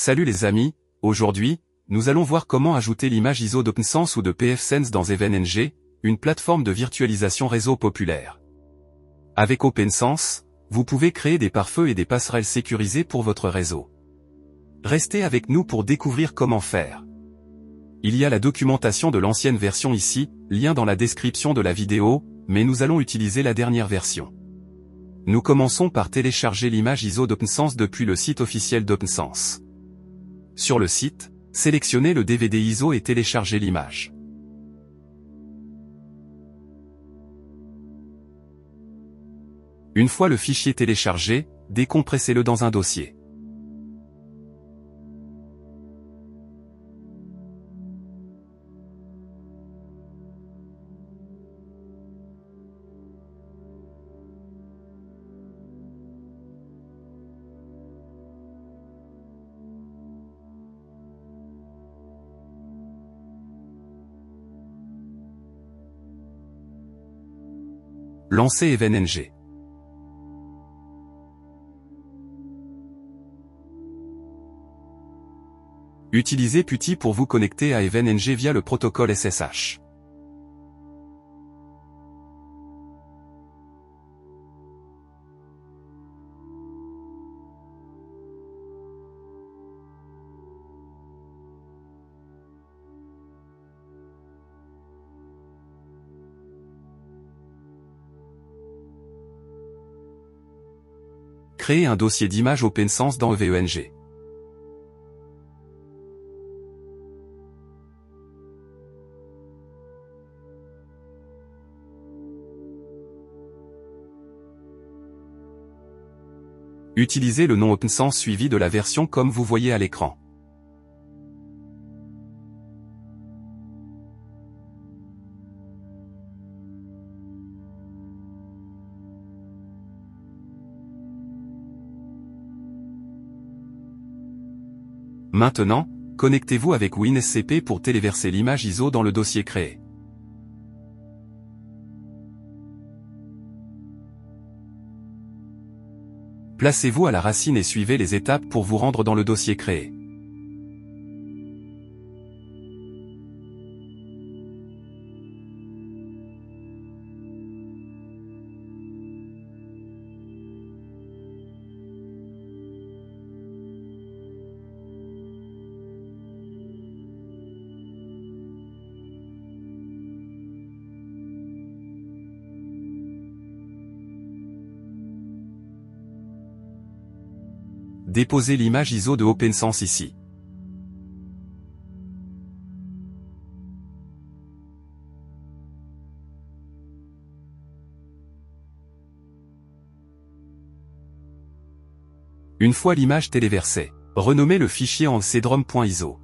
Salut les amis, aujourd'hui, nous allons voir comment ajouter l'image ISO d'OpenSense ou de pfSense dans EvenNG, une plateforme de virtualisation réseau populaire. Avec OpenSense, vous pouvez créer des pare-feux et des passerelles sécurisées pour votre réseau. Restez avec nous pour découvrir comment faire. Il y a la documentation de l'ancienne version ici, lien dans la description de la vidéo, mais nous allons utiliser la dernière version. Nous commençons par télécharger l'image ISO d'OpenSense depuis le site officiel d'OpenSense. Sur le site, sélectionnez le DVD ISO et téléchargez l'image. Une fois le fichier téléchargé, décompressez-le dans un dossier. Lancez EvenNG. Utilisez PuTTY pour vous connecter à EvenNG via le protocole SSH. Créez un dossier d'image OpenSense dans EvenNG. Utilisez le nom OpenSense suivi de la version comme vous voyez à l'écran. Maintenant, connectez-vous avec WinSCP pour téléverser l'image ISO dans le dossier créé. Placez-vous à la racine et suivez les étapes pour vous rendre dans le dossier créé. Déposez l'image ISO de OpenSense ici. Une fois l'image téléversée, renommez le fichier en cdrom.iso.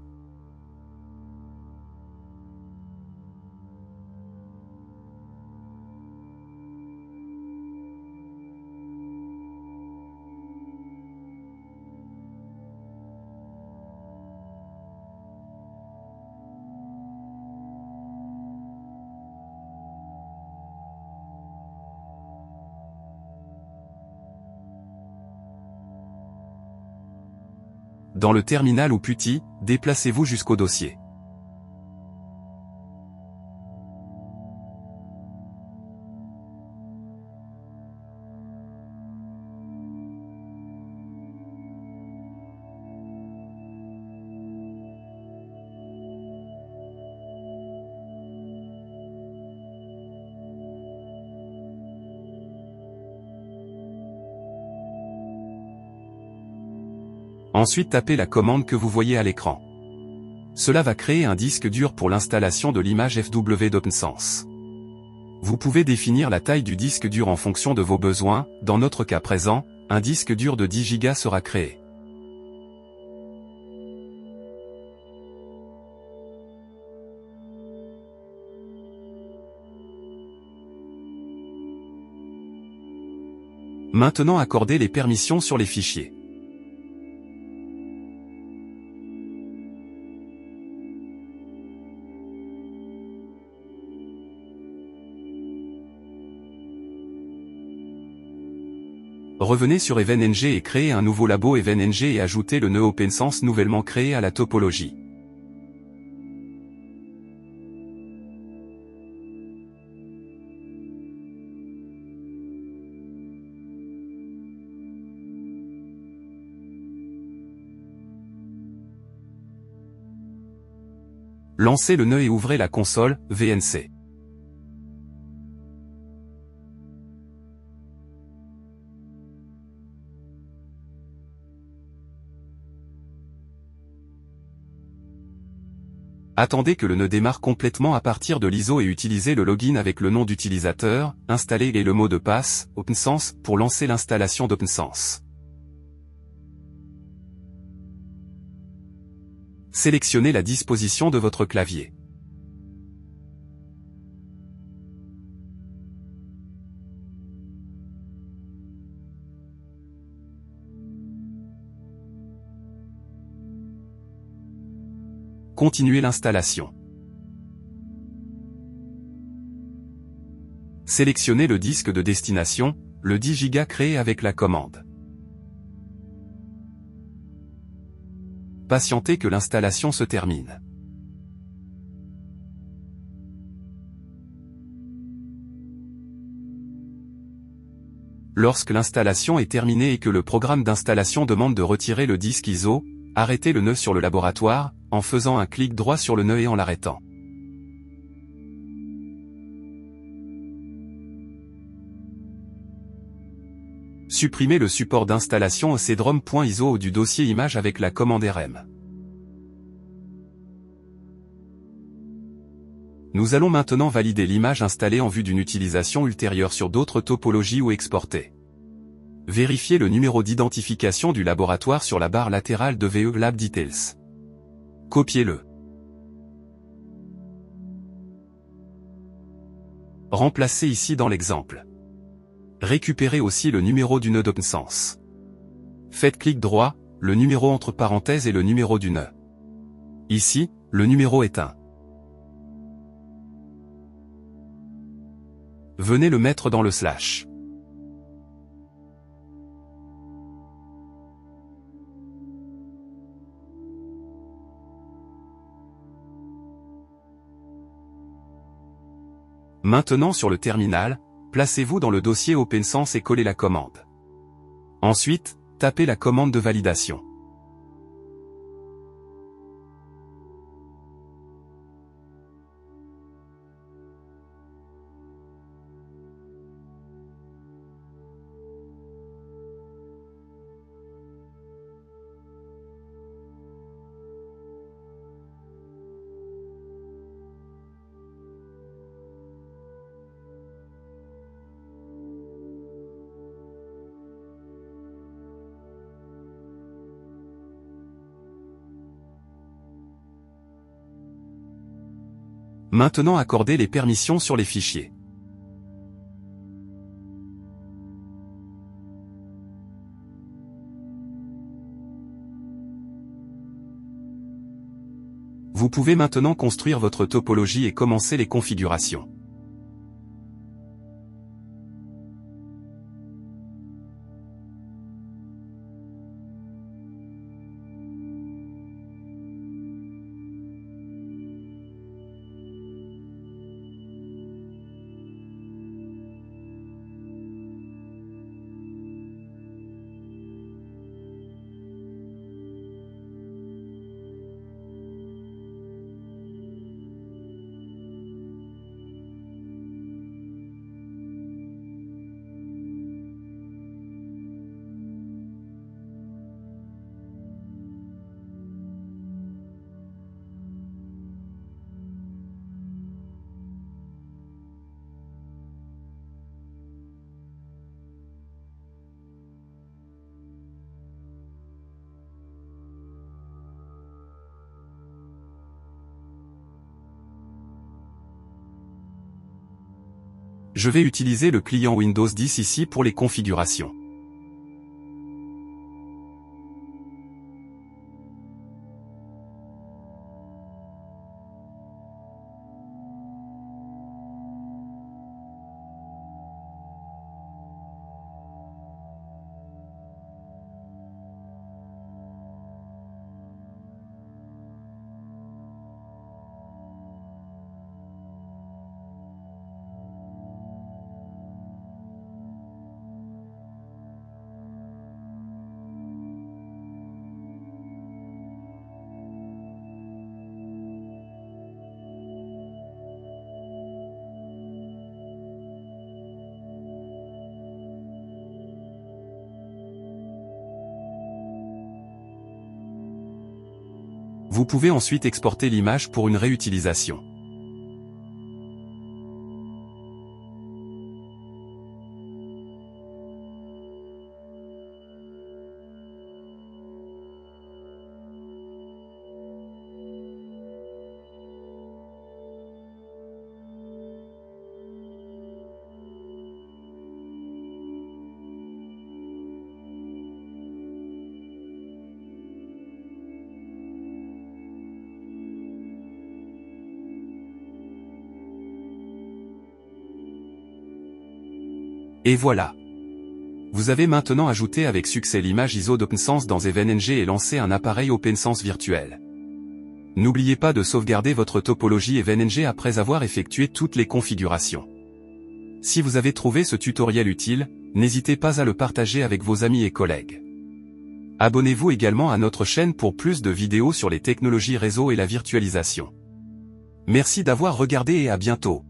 Dans le terminal ou PuTTY, déplacez-vous jusqu'au dossier. Ensuite tapez la commande que vous voyez à l'écran. Cela va créer un disque dur pour l'installation de l'image FW d'OpenSense. Vous pouvez définir la taille du disque dur en fonction de vos besoins, dans notre cas présent, un disque dur de 10 Go sera créé. Maintenant accordez les permissions sur les fichiers. Revenez sur EvenNG et créez un nouveau labo EvenNG et ajoutez le nœud OpenSense nouvellement créé à la topologie. Lancez le nœud et ouvrez la console VNC. Attendez que le nœud démarre complètement à partir de l'ISO et utilisez le login avec le nom d'utilisateur, installé et le mot de passe, OpenSense, pour lancer l'installation d'OpenSense. Sélectionnez la disposition de votre clavier. Continuez l'installation. Sélectionnez le disque de destination, le 10 Go créé avec la commande. Patientez que l'installation se termine. Lorsque l'installation est terminée et que le programme d'installation demande de retirer le disque ISO, arrêtez le nœud sur le laboratoire, en faisant un clic droit sur le nœud et en l'arrêtant. Supprimez le support d'installation cdrom.iso du dossier image avec la commande rm. Nous allons maintenant valider l'image installée en vue d'une utilisation ultérieure sur d'autres topologies ou exportée. Vérifiez le numéro d'identification du laboratoire sur la barre latérale de VE Lab Details. Copiez-le. Remplacez ici dans l'exemple. Récupérez aussi le numéro du nœud d'OpenSense. Faites clic droit, le numéro entre parenthèses et le numéro du nœud. Ici, le numéro est 1. Venez le mettre dans le slash. Maintenant sur le terminal, placez-vous dans le dossier OpenSense et collez la commande. Ensuite, tapez la commande de validation. Maintenant accordez les permissions sur les fichiers. Vous pouvez maintenant construire votre topologie et commencer les configurations. Je vais utiliser le client Windows 10 ici pour les configurations. Vous pouvez ensuite exporter l'image pour une réutilisation. Et voilà. Vous avez maintenant ajouté avec succès l'image ISO d'OpenSense dans EvenNG et lancé un appareil OpenSense virtuel. N'oubliez pas de sauvegarder votre topologie EvenNG après avoir effectué toutes les configurations. Si vous avez trouvé ce tutoriel utile, n'hésitez pas à le partager avec vos amis et collègues. Abonnez-vous également à notre chaîne pour plus de vidéos sur les technologies réseau et la virtualisation. Merci d'avoir regardé et à bientôt.